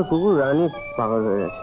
কুকুর রানী পাগল হয়ে গেছে।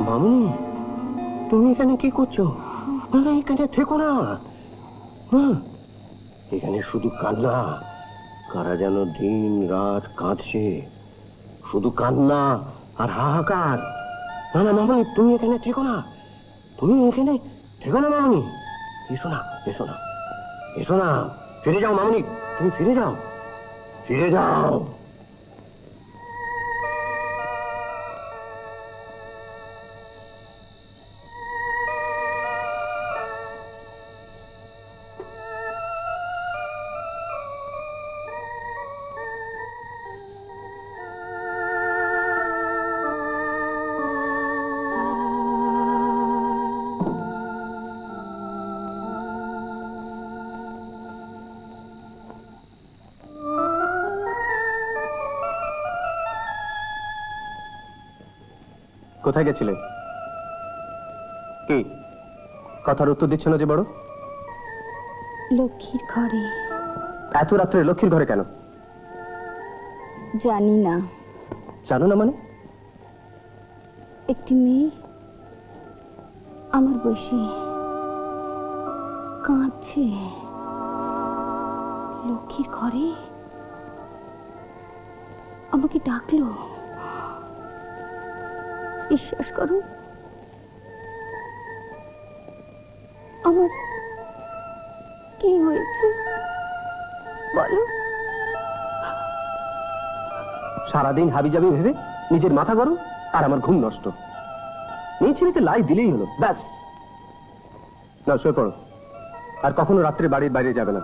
মামুনি, তুমি এখানে কি করছো? না, এখানে থেকো না। এখানে শুধু কান্না, কারা যেন দিন রাত কাঁদছে, শুধু কান্না আর হাহাকার। না না মামুনি, তুমি এখানে থেকো না, তুমি এখানে থেকো না মামুনি। এসো না, এসো না, এসো না, ফিরে যাও মামুনি, তুমি ফিরে যাও, ফিরে যাও। কোথায় গেছিলে? কি কথার উত্তর দিচ্ছ না যে বড়? লক্ষ্মীর ঘরে। এত রাত্রে লক্ষ্মীর ঘরে কেন? জানি না। জানো না মানে? একটি মেয়ে আমার বসে কাঁদছে। লক্ষ্মীর ঘরে আমাকে ডাকলো। বিশ্বাস করো, আমার কি হয়েছে বলো। সারাদিন হাবিজাবি ভেবে নিজের মাথা গরম আর আমার ঘুম নষ্ট। মেয়ে ছেলেকে লাই দিলেই হলো, ব্যাস। না, শুয়ে পড়ো, আর কখনো রাত্রে বাড়ির বাইরে যাবে না।